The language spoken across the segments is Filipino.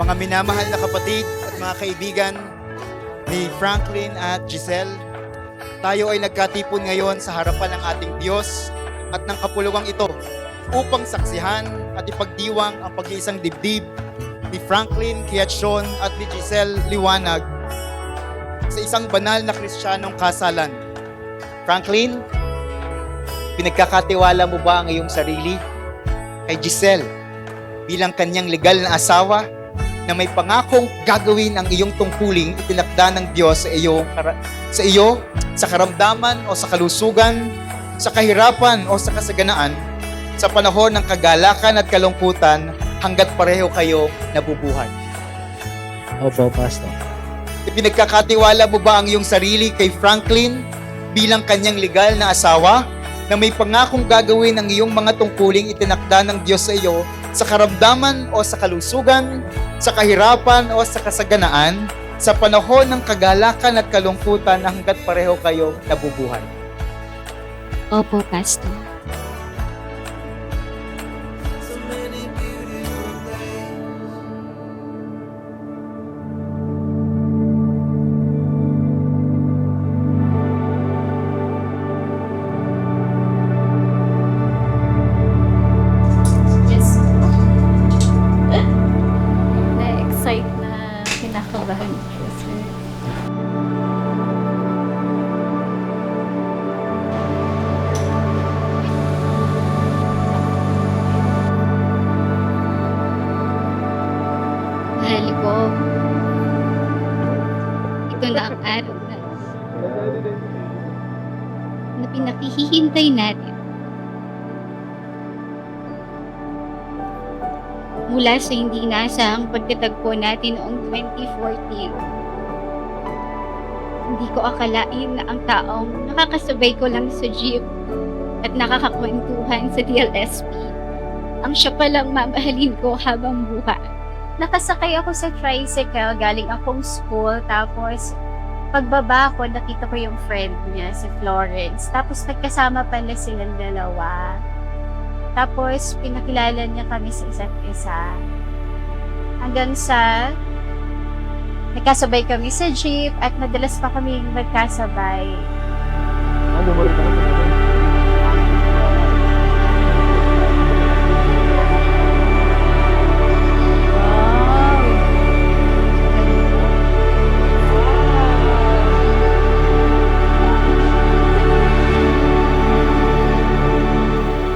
Mga minamahal na kapatid at mga kaibigan ni Franklin at Giselle, tayo ay nagkatipon ngayon sa harapan ng ating Diyos at ng kapuluwang ito upang saksihan at ipagdiwang ang pag-iisang dibdib ni Franklin Quiachon at ni Giselle Liwanag sa isang banal na Kristiyanong kasalan. Franklin, pinagkakatiwala mo ba ang iyong sarili kay Giselle bilang kanyang legal na asawa na may pangakong gagawin ang iyong tungkuling itinakda ng Diyos sa iyo, sa karamdaman o sa kalusugan, sa kahirapan o sa kasaganaan, sa panahon ng kagalakan at kalungkutan hanggat pareho kayo nabubuhay? Opo, Pastor. Ipinagkakatiwala mo ba ang iyong sarili kay Franklin bilang kanyang legal na asawa na may pangakong gagawin ang iyong mga tungkuling itinakda ng Diyos sa iyo sa karamdaman o sa kalusugan, sa kahirapan o sa kasaganaan, sa panahon ng kagalakan at kalungkutan hanggat pareho kayo nabubuhay? Opo, Pastor. Yes. Na-excite na kinakabahan ko, sir. Mahal ko. Ito na ang araw na pinakihihintay natin. Mula sa hindi inaasahang pagkatagpo natin noong 2014. Hindi ko akalain na ang taong nakakasabay ko lang sa jeep at nakakakwentuhan sa DLSP ang siya palang mamahalin ko habang buhay. Nakasakay ako sa tricycle, galing akong school, tapos pagbaba ko, nakita ko yung friend niya, si Florence. Tapos nagkasama pala silang dalawa. Tapos pinakilala niya kami sa isa't isa. Hanggang sa nagkasabay kami sa jeep at madalas pa kami magkasabay. Ano mo rin ako?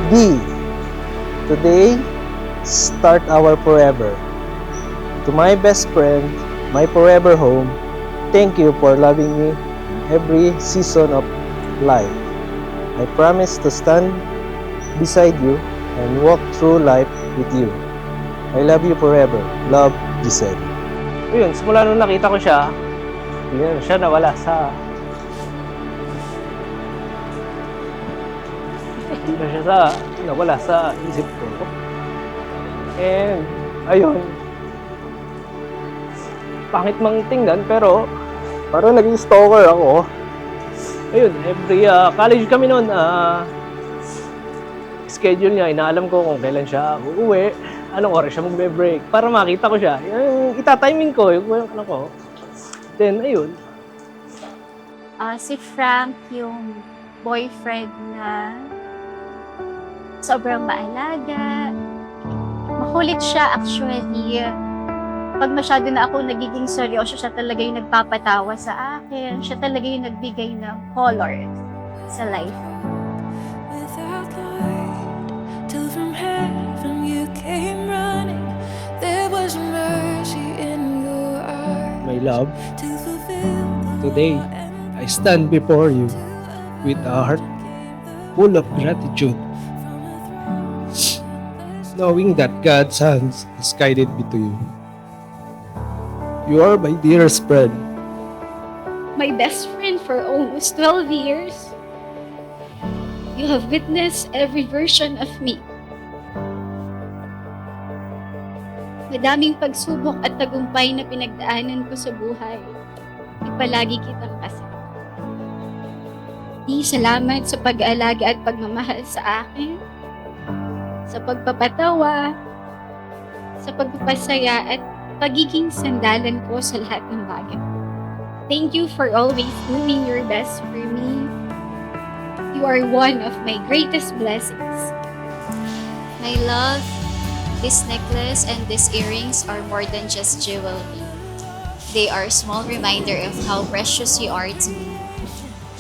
B. Today, start our forever. To my best friend, my forever home, thank you for loving me every season of life. I promise to stand beside you and walk through life with you. I love you forever. Love, Giselle. Ayun, simula nung nakita ko siya, yun, siya nawala sa... Hindi na siya nawala sa isip ko. And, ayun, pangit mang tingnan, pero parang naging stalker ako. Ayun, every college kami noon, schedule niya, inaalam ko kung kailan siya uuwi, anong oras siya magbe-break, para makita ko siya. Yung itatiming ko, yung ano ko. Then, ayun. Si Frank, yung boyfriend na sobrang maalaga. Makulit siya actually. Pag masyado na ako nagiging seryoso, siya talaga yung nagpapatawa sa akin. Siya talaga yung nagbigay ng color sa life. Without the word, till from heaven you came running. There was mercy in your eyes My love, to fulfill the today, law and I stand before you with a heart full of gratitude, knowing that God's hands has guided me to you. You are my dearest friend. My best friend for almost 12 years. You have witnessed every version of me. Madaming pagsubok at tagumpay na pinagdaanan ko sa buhay. Ipalagi kitang kasama. Di salamat sa pag-aalaga at pagmamahal sa akin, sa pagpapatawa, sa pagpapasaya at pagiging sandalan ko sa lahat ng bagay. Thank you for always doing your best for me. You are one of my greatest blessings. My love, this necklace and these earrings are more than just jewelry. They are a small reminder of how precious you are to me.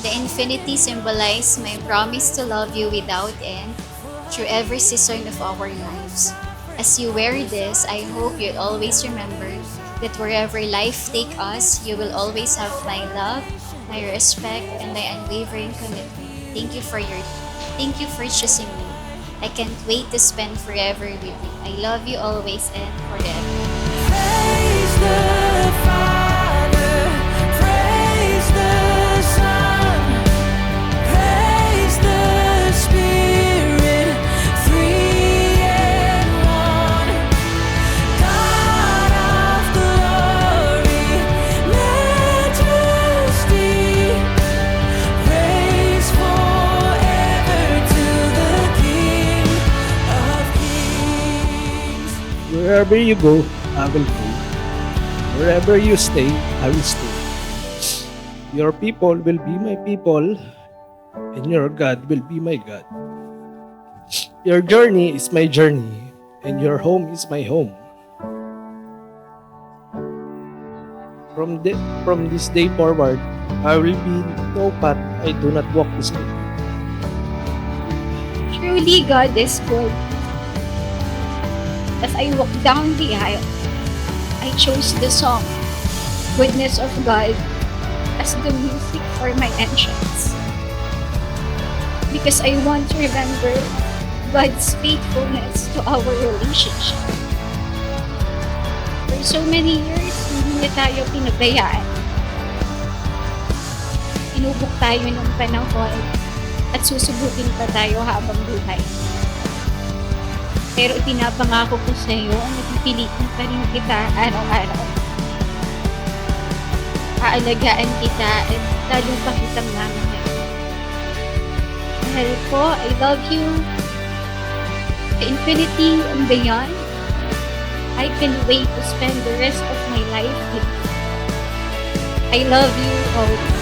The infinity symbolize my promise to love you without end through every season of our lives. As you wear this, I hope you'll always remember that wherever life take us, you will always have my love, my respect, and my unwavering commitment. Thank you for choosing me. I can't wait to spend forever with you. I love you always and forever. Praise the Father, praise the Son, praise the Spirit, three in one. God of glory, majesty, praise forever to the King of Kings. Wherever you go, I will go. Wherever you stay, I will stay. Your people will be my people, and your God will be my God. Your journey is my journey, and your home is my home. From this day forward, I will be no path I do not walk this way. Truly, God is good. As I walk down the aisle, I chose the song, Goodness of God, as the music for my entrance. Because I want to remember God's faithfulness to our relationship. For so many years, hindi niya tayo pinabayaan. Inubok tayo ng panahon at susubukin pa tayo habang buhay. Pero pinapangako ko sa iyo, napipilitan pa rin kita araw-araw. Aalagaan kita at lalo pa kitang mamahalin. Mahal ko, I love you. To infinity and beyond, I can wait to spend the rest of my life with you. I love you always.